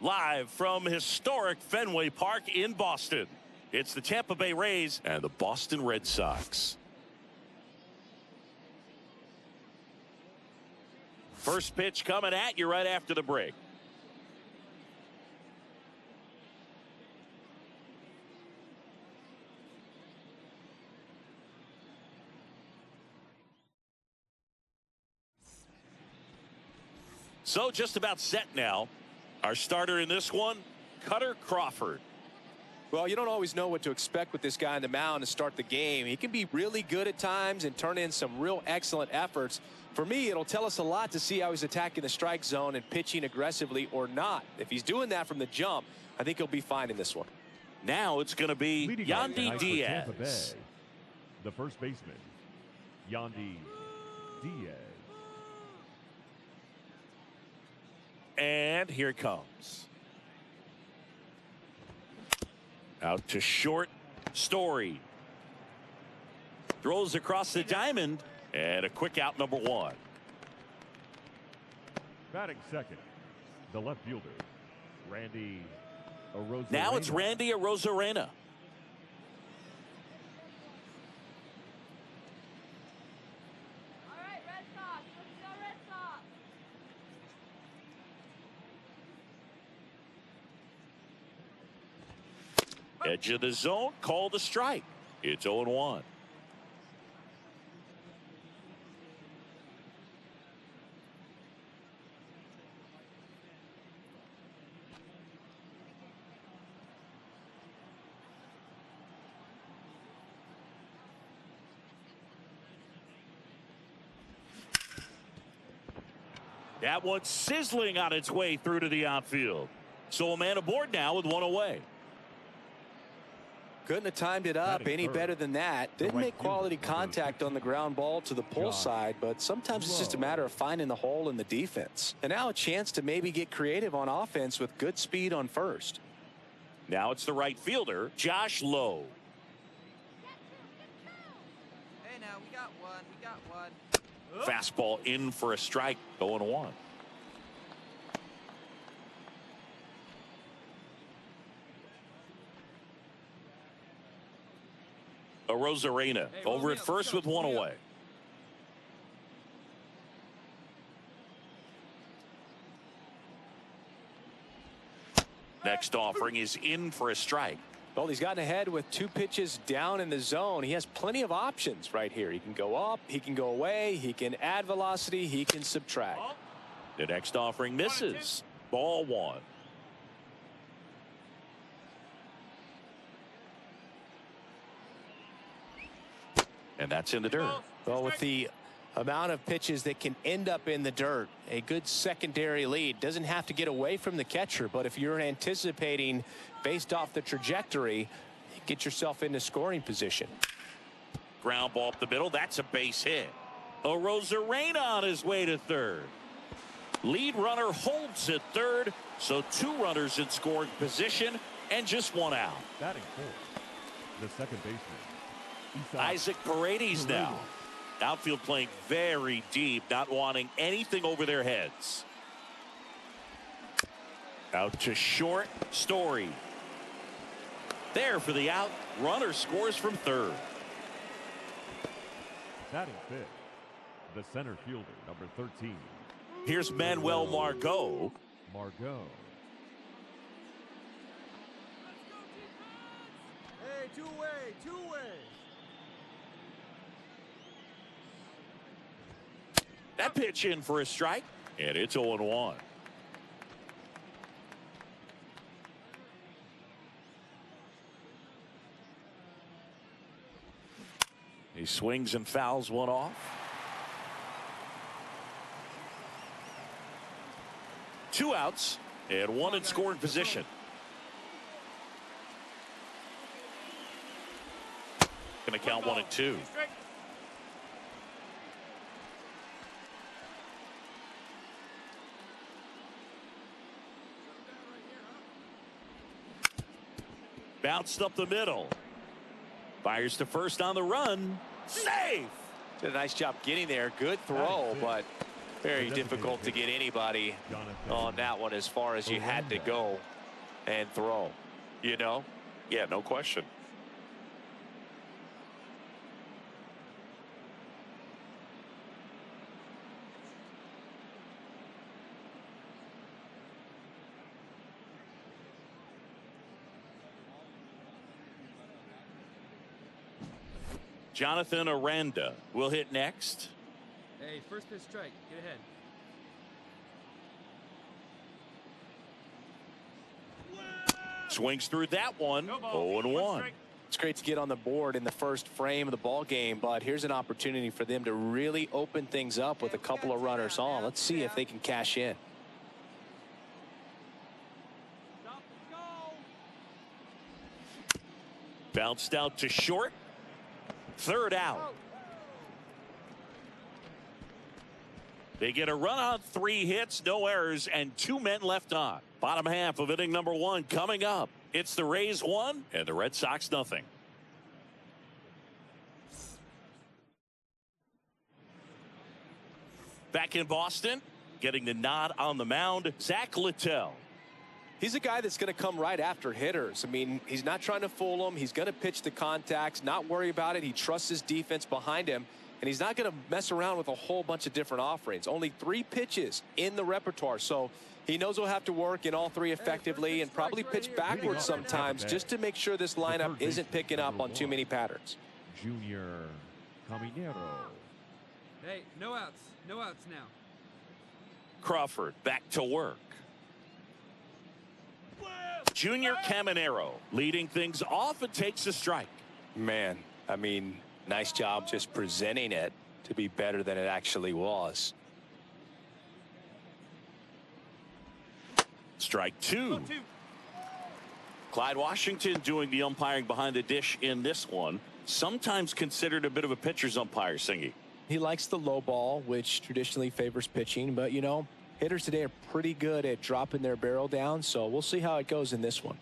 Live from historic Fenway Park in Boston, it's the Tampa Bay Rays and the Boston Red Sox. First pitch coming at you right after the break. So just about set now. Our starter in this one, Kutter Crawford. Well, you don't always know what to expect with this guy on the mound to start the game. He can be really good at times and turn in some real excellent efforts. For me, it'll tell us a lot to see how he's attacking the strike zone and pitching aggressively or not. If he's doing that from the jump, I think he'll be fine in this one. Now it's going to be Yandy Diaz. The first baseman, Yandy Diaz. And here it comes. Out to short, Story. Throws across the diamond, and a quick out, number one. Batting second, the left fielder, Randy Arozarena. Now it's Randy Arozarena. Edge of the zone, called a strike. It's 0-1. That one's sizzling on its way through to the outfield. So a man aboard now with one away. Couldn't have timed it up any better than that. Didn't make quality contact on the ground ball to the pull side, but sometimes it's just a matter of finding the hole in the defense. And now a chance to maybe get creative on offense with good speed on first. Now it's the right fielder, Josh Lowe. Hey, now we got one. Fastball in for a strike, 0-1. Arozarena over at first with one away. Next offering is in for a strike. Well, he's gotten ahead with 2 pitches down in the zone. He has plenty of options right here. He can go up, he can go away, he can add velocity, he can subtract. The next offering misses. Ball 1. And that's in the dirt. Well, with the amount of pitches that can end up in the dirt, a good secondary lead. Doesn't have to get away from the catcher, but if you're anticipating based off the trajectory, get yourself into scoring position. Ground ball up the middle. That's a base hit. Arozarena on his way to third. Lead runner holds at third, so 2 runners in scoring position and just 1 out. Batting fourth, the second baseman, Isaac Paredes now. Outfield playing very deep, not wanting anything over their heads. Out to short, Story. There for the out. Runner scores from third. Batting fifth, the center fielder, number 13. Here's Manuel Margot. Margot. Hey, two-way. That pitch in for a strike, and it's 0-1. He swings and fouls one off. 2 outs and 1 in scoring position. Going to count 1 and 2. Bounced up the middle. Fires to first on the run. Safe. Did a nice job getting there. Good throw, but Very difficult to get anybody on that one as far as you had to go and throw. You know? Yeah, no question. Jonathan Aranda will hit next. Hey, first pitch strike. Get ahead. Swings through that one. 0-1. It's great to get on the board in the first frame of the ball game, but here's an opportunity for them to really open things up with a couple of runners on. Let's see if they can cash in. Bounced out to short. Third out. They get a run on 3 hits, no errors, and 2 men left on. Bottom half of inning number 1 coming up. It's the Rays 1 and the Red Sox nothing. Back in Boston, getting the nod on the mound, Zach Littell. He's a guy that's going to come right after hitters. I mean, he's not trying to fool them. He's going to pitch the contacts, not worry about it. He trusts his defense behind him, and he's not going to mess around with a whole bunch of different offerings. Only 3 pitches in the repertoire, so he knows he'll have to work in all 3 effectively and probably pitch backwards sometimes just to make sure this lineup isn't picking up on too many patterns. Junior Caminero. Hey, no outs. No outs now. Crawford back to work. Junior Caminero leading things off and takes a strike. Man, I mean, nice job just presenting it to be better than it actually was. Strike 2. Clyde Washington doing the umpiring behind the dish in this one. Sometimes considered a bit of a pitcher's umpire, Singy. He likes the low ball, which traditionally favors pitching, but you know, hitters today are pretty good at dropping their barrel down, so we'll see how it goes in this one.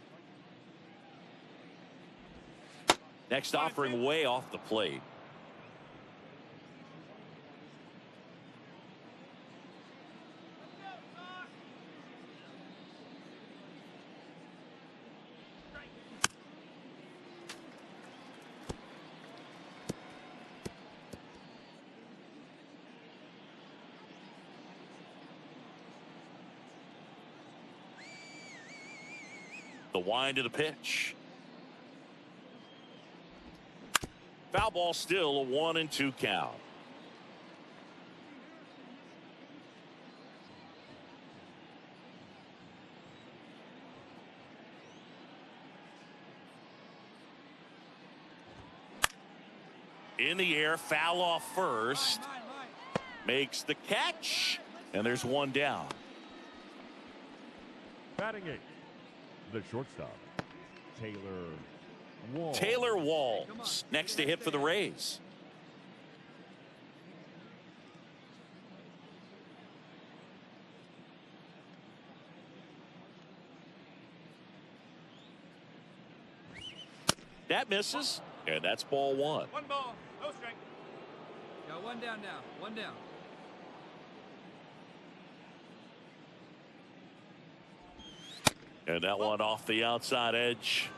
Next offering way off the plate. The wind of the pitch. Foul ball, still a 1-2 count. In the air, foul off first. Makes the catch, and there's 1 down. Batting 8. The shortstop, Taylor Walls. Taylor Walls next to hit for the Rays. That misses, and that's ball 1. 1 ball, no strike. Got 1 down now. 1 down. And that one off the outside edge.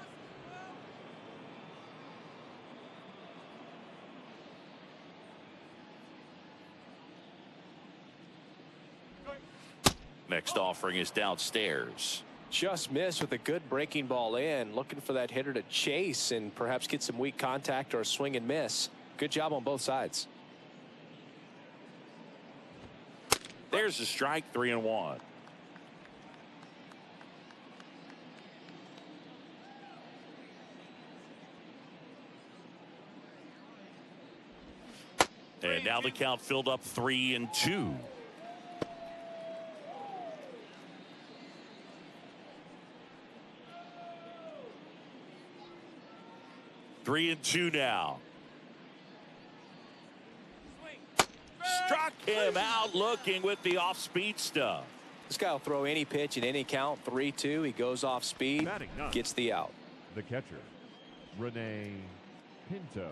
Next offering is downstairs. Just missed with a good breaking ball in, looking for that hitter to chase and perhaps get some weak contact or a swing and miss. Good job on both sides. There's a strike, 3-1. And now the count filled up 3-2. Three and 2 now. Struck him out looking with the off-speed stuff. This guy will throw any pitch at any count. 3-2. He goes off speed, gets the out. The catcher, Renee Pinto.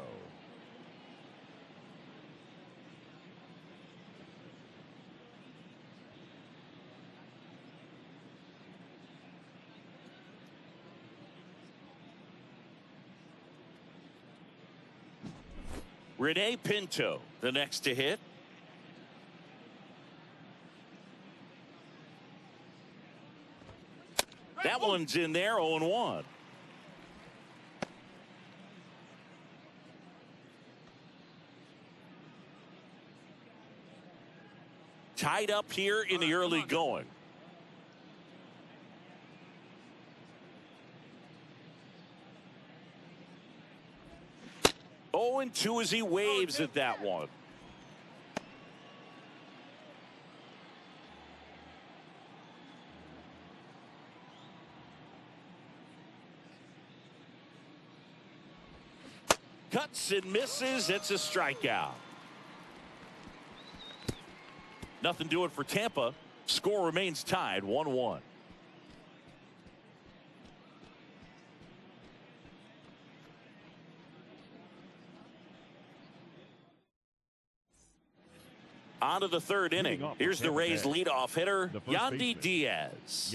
Rene Pinto, the next to hit. That one's in there, 0-1. Tied up here in the early going. Oh, and 2 as he waves at that one. Cuts and misses. It's a strikeout. Nothing doing for Tampa. Score remains tied 1-1. On to the third inning. Here's the Rays leadoff hitter, Yandy Diaz.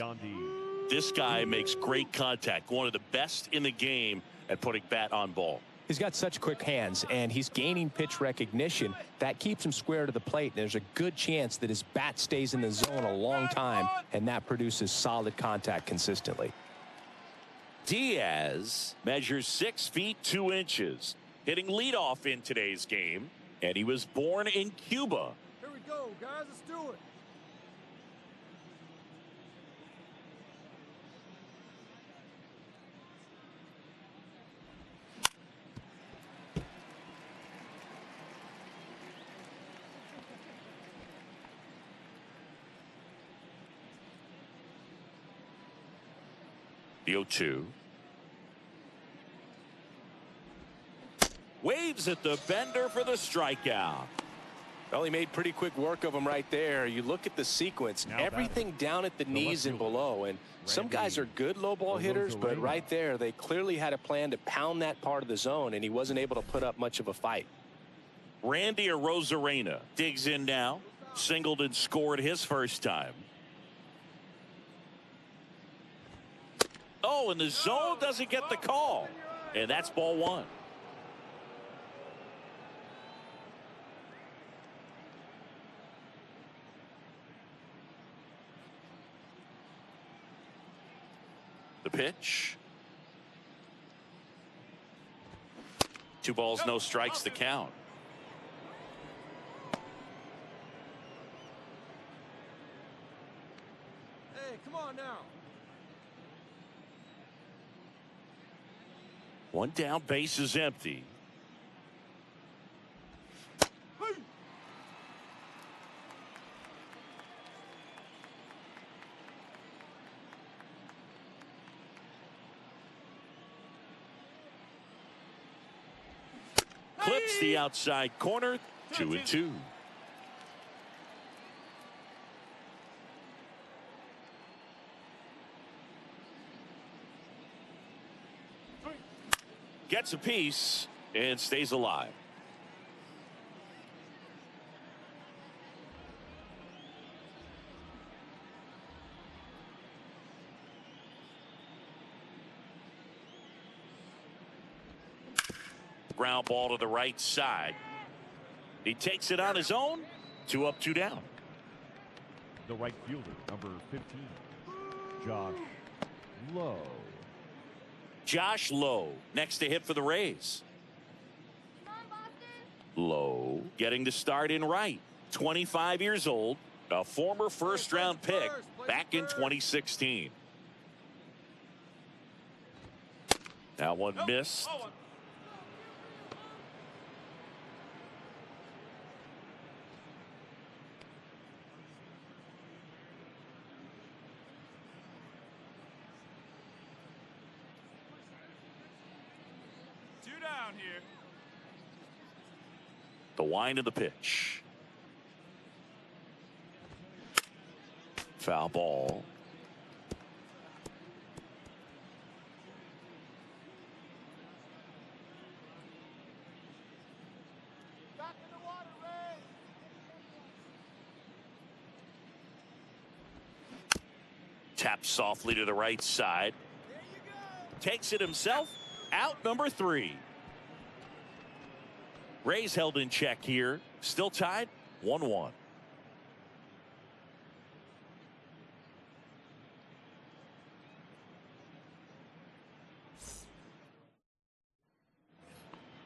This guy makes great contact. One of the best in the game at putting bat on ball. He's got such quick hands, and he's gaining pitch recognition. That keeps him square to the plate. There's a good chance that his bat stays in the zone a long time, and that produces solid contact consistently. Diaz measures 6 feet 2 inches, hitting leadoff in today's game, and he was born in Cuba. Here we go, guys. Let's do it. The 0-2. Waves at the bender for the strikeout. Well, he made pretty quick work of him right there. You look at the sequence, everything down at the knees and below. And some guys are good low ball hitters, but right there, they clearly had a plan to pound that part of the zone, and he wasn't able to put up much of a fight. Randy Arozarena digs in now. Singled and scored his first time. Oh, and the zone doesn't get the call. And that's ball 1. The pitch. 2 balls, no strikes, the count. Hey, come on now. 1 down, base is empty. Clips the outside corner, 2-2. Gets a piece and stays alive. Ground ball to the right side. He takes it on his own. 2 up, 2 down. The right fielder, number 15, Josh Lowe. Josh Lowe next to hit for the Rays. Lowe getting the start in right. 25 years old, a former first-round pick back in 2016. That one missed. Here. The wind of the pitch. Foul ball. Back in the water, Ray. Taps softly to the right side. There you go. Takes it himself. Out number 3. Rays held in check here. Still tied 1-1.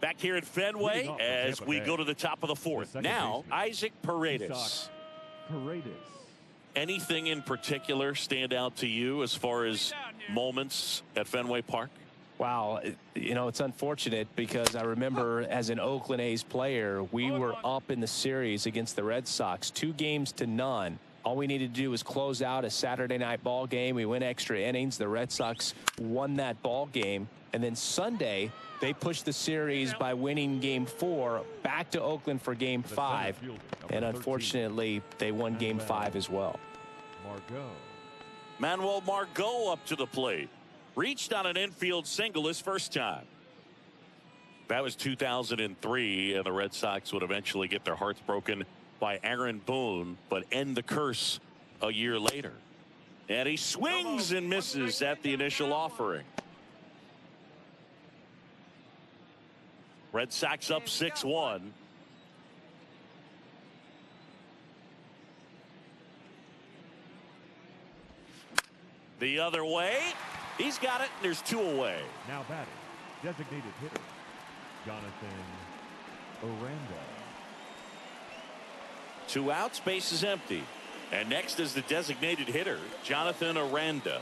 Back here at Fenway as we go to the top of the fourth. Now, Isaac Paredes. Anything in particular stand out to you as far as moments at Fenway Park? Wow, you know, it's unfortunate because I remember as an Oakland A's player, we were up in the series against the Red Sox 2-0. All we needed to do was close out a Saturday night ball game. We went extra innings. The Red Sox won that ball game. And then Sunday, they pushed the series by winning Game 4 back to Oakland for Game 5. And unfortunately, they won Game 5 as well. Manuel Margot up to the plate. Reached on an infield single his first time. That was 2003, and the Red Sox would eventually get their hearts broken by Aaron Boone, but end the curse a year later. And he swings and misses at the initial offering. Red Sox up 6-1. The other way. He's got it. There's 2 away. Now batting, designated hitter, Jonathan Aranda. 2 outs, base is empty. And next is the designated hitter, Jonathan Aranda.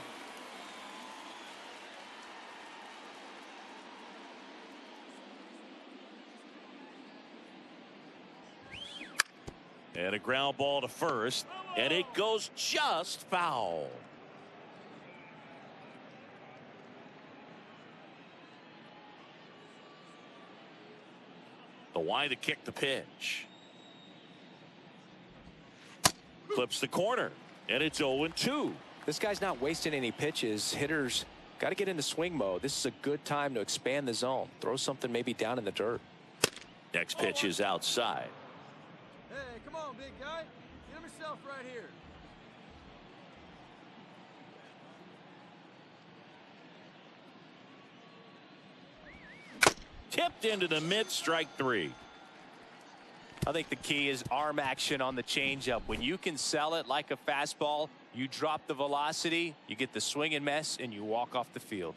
And a ground ball to first, and it goes just foul. The Y to kick the pitch. Clips the corner, and it's 0-2. This guy's not wasting any pitches. Hitters got to get into swing mode. This is a good time to expand the zone. Throw something maybe down in the dirt. Next pitch is outside. Hey, come on, big guy. Get him yourself right here. Tipped into the mid, strike 3. I think the key is arm action on the changeup. When you can sell it like a fastball, you drop the velocity, you get the swing and miss, and you walk off the field.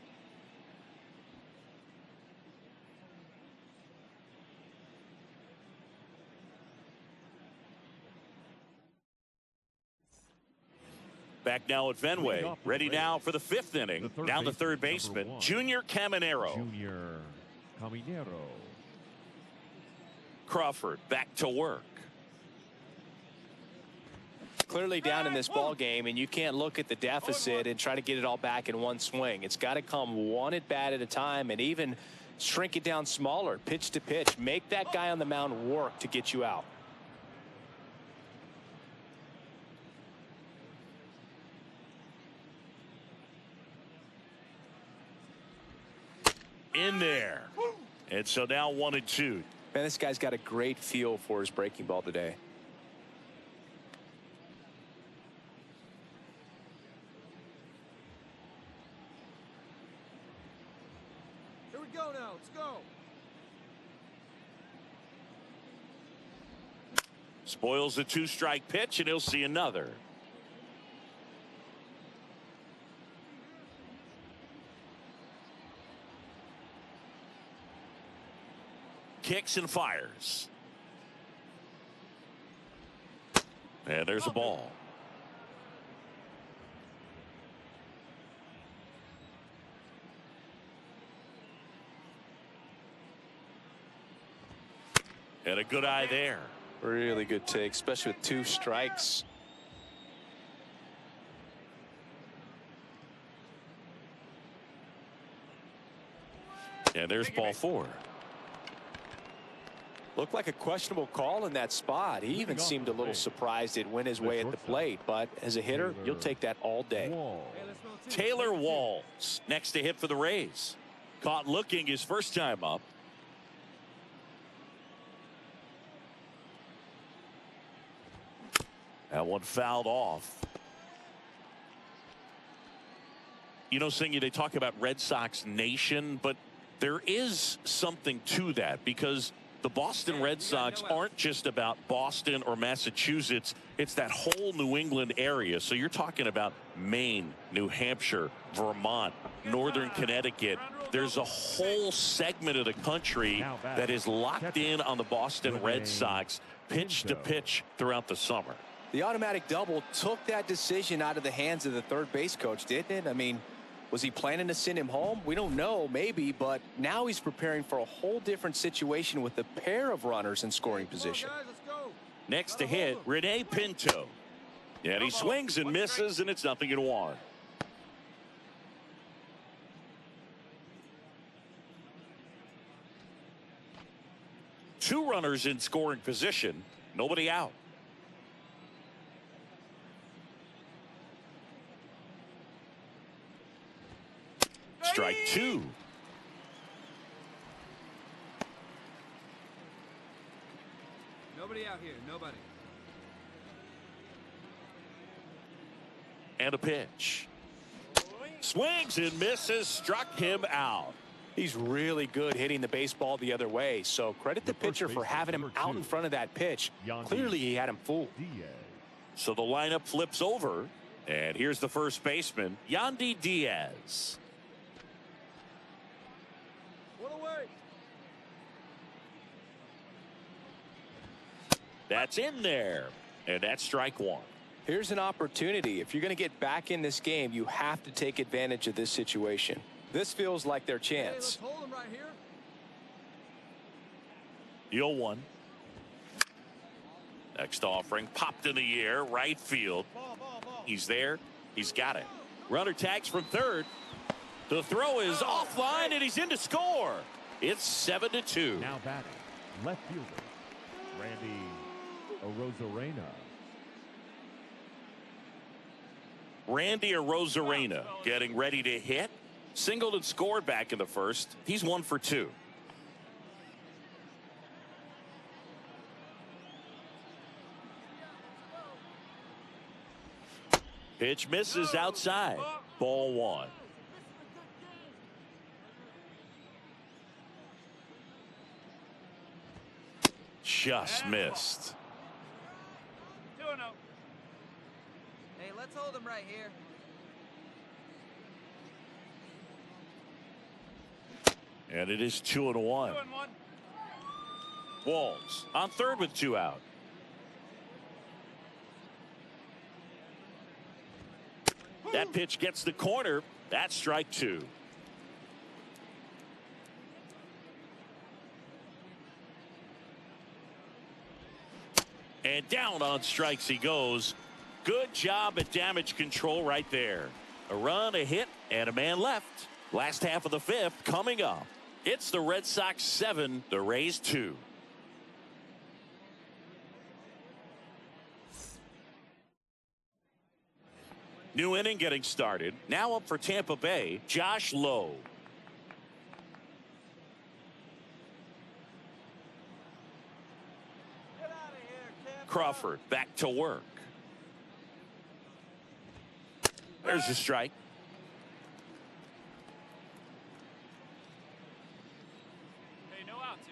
Back now at Fenway. Ready now for the 5th inning. Down the third baseman, Junior Caminero. Junior Caminero. Crawford back to work. Clearly down in this ball game, and you can't look at the deficit and try to get it all back in one swing. It's got to come one at bat at a time, and even shrink it down smaller, pitch to pitch. Make that guy on the mound work to get you out. In there. And so now 1-2. Man, this guy's got a great feel for his breaking ball today. Here we go now. Let's go. Spoils the 2-strike pitch, and he'll see another. Kicks and fires. And there's a ball. And a good eye there. Really good take, especially with 2 strikes. And there's ball 4. Looked like a questionable call in that spot. He even seemed a little surprised it went his way at the plate, but as a hitter, you'll take that all day. Taylor Walls next to hit for the Rays. Caught looking his first time up. That one fouled off. You know, Singy, they talk about Red Sox Nation, but there is something to that because The Boston Red Sox aren't just about Boston or Massachusetts. It's that whole New England area. So you're talking about Maine, New Hampshire, Vermont, Northern Connecticut. There's a whole segment of the country that is locked in on the Boston Red Sox pitch to pitch throughout the summer. The automatic double took that decision out of the hands of the third base coach, didn't it? I mean, was he planning to send him home? We don't know, maybe, but now he's preparing for a whole different situation with a pair of runners in scoring position. Next to hit, Rene Pinto. And he swings and misses, and it's 0-1. Two runners in scoring position, nobody out. Strike two. Nobody out here. Nobody. And a pitch. Swings and misses. Struck him out. He's really good hitting the baseball the other way. So credit the pitcher for having him out in front of that pitch. Clearly he had him fooled. So the lineup flips over. And here's the first baseman, Yandy Diaz. That's in there, and that's strike one. Here's an opportunity. If you're going to get back in this game, you have to take advantage of this situation. This feels like their chance. Hey, let's hold him right here. 0-1. Next offering popped in the air, right field. He's there. He's got it. Runner tags from third. The throw is offline, and he's in to score. It's 7-2. Now batting, left fielder, Randy Arozarena. Randy Arozarena getting ready to hit. Singled and scored back in the first. He's 1 for 2. Pitch misses outside. Ball 1. Just missed. 2-0. Hey, let's hold him right here. And it is 2-1. Walls on third with 2 out. That pitch gets the corner. That's strike 2. And down on strikes he goes. Good job at damage control right there. A run, a hit, and a man left. Last half of the fifth coming up. It's the Red Sox 7, the Rays 2. New inning getting started. Now up for Tampa Bay, Josh Lowe. Crawford back to work. There's a strike. Hey, no outs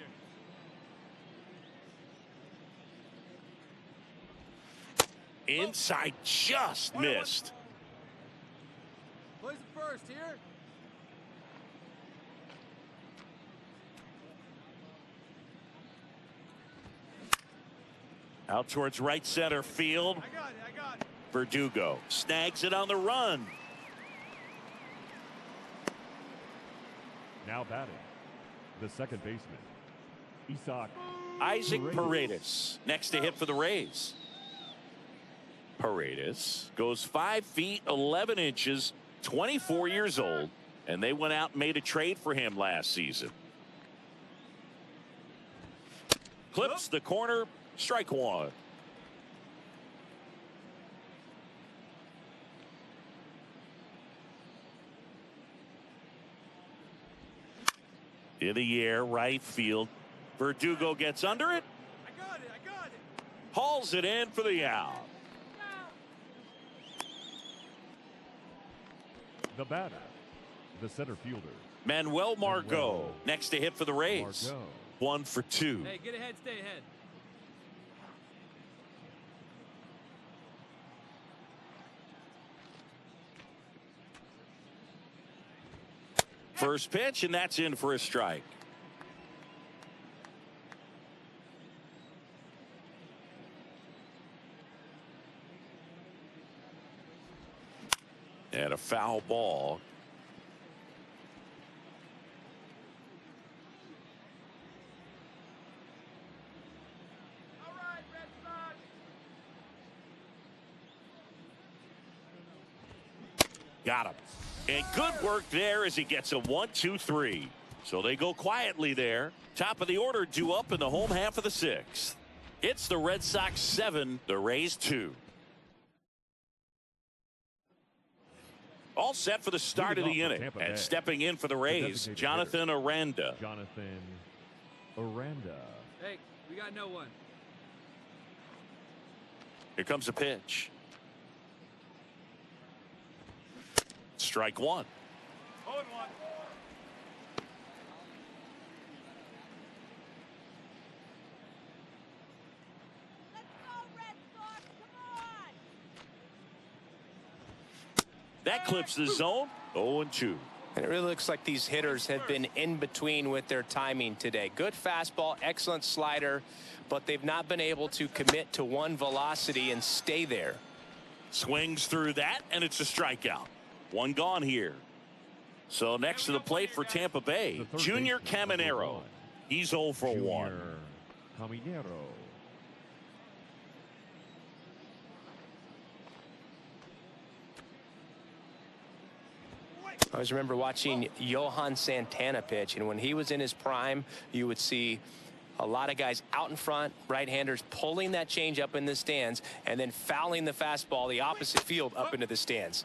here. Inside, just missed. Plays it first here. Out towards right center field. I got it. Verdugo snags it on the run. Now batting, the second baseman, Isaac Paredes next to hit for the Rays. Paredes goes 5 feet 11 inches, 24 years old, and they went out and made a trade for him last season. Clips the corner, strike 1. In the air, right field. Verdugo gets under it. I got it. Hauls it in for the out. The batter, the center fielder, Manuel Margot next to hit for the Rays. Margot. 1 for 2. Hey, get ahead, stay ahead. First pitch, and that's in for a strike. And a foul ball. All right, Red Sox. Got him. And good work there as he gets a 1-2-3. So they go quietly there. Top of the order due up in the home half of the 6th. It's the Red Sox 7, the Rays 2. All set for the start of the inning. And stepping in for the Rays, Jonathan Aranda. Jonathan Aranda. Hey, we got no one. Here comes a pitch. Strike 1. 0-1. That clips the zone. 0-2. And it really looks like these hitters have been in between with their timing today. Good fastball, excellent slider, but they've not been able to commit to one velocity and stay there. Swings through that, and it's a strikeout. One gone here. So next to the plate for Tampa Bay, Junior Caminero. He's 0 for 1. Caminero. I always remember watching Johan Santana pitch, and when he was in his prime, you would see a lot of guys out in front, right-handers pulling that change up in the stands and then fouling the fastball the opposite field up into the stands.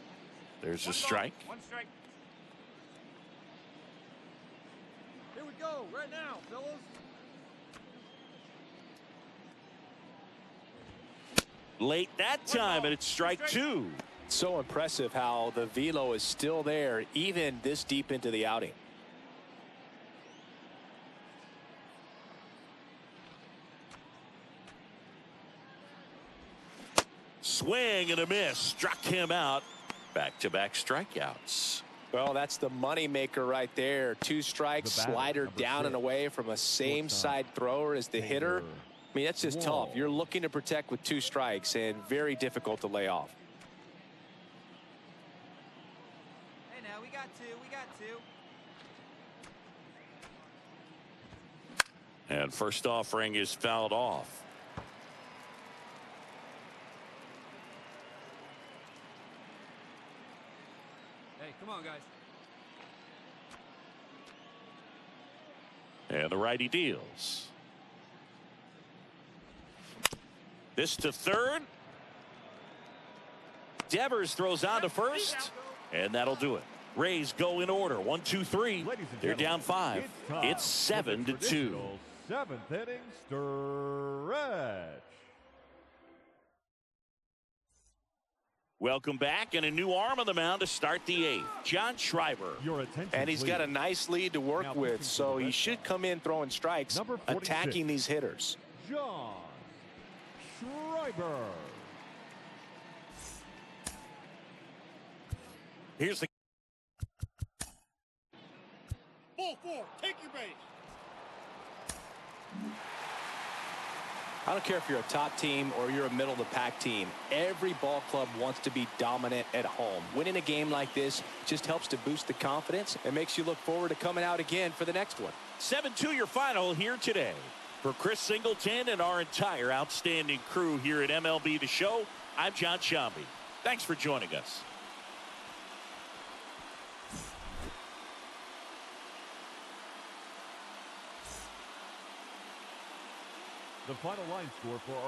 There's a strike. One strike. Here we go, right now, fellas. Late that time, and it's strike 2. So impressive how the velo is still there even this deep into the outing. Swing and a miss. Struck him out. Back-to-back strikeouts. Well, that's the money maker right there. 2 strikes, slider down and away from a same side thrower as the hitter. I mean, that's just tough. You're looking to protect with 2 strikes and very difficult to lay off. Hey, now we got 2. We got 2. And first offering is fouled off. Hey, come on, guys. And the righty deals. This to third. Devers throws on to first, and that'll do it. Rays go in order. 1, 2, 3. They're down 5. It's 7-2. 7th inning stretch. Welcome back, and a new arm on the mound to start the 8th. John Schreiber. Your attention, And he's got a nice lead to work Now with, so he should come in throwing strikes, Number 46. attacking these hitters. John Schreiber. Here's the Ball 4, take your base. I don't care if you're a top team or you're a middle of the pack team. Every ball club wants to be dominant at home. Winning a game like this just helps to boost the confidence and makes you look forward to coming out again for the next one. 7-2 your final here today. For Chris Singleton and our entire outstanding crew here at MLB The Show, I'm John Shambi. Thanks for joining us. The final line score for our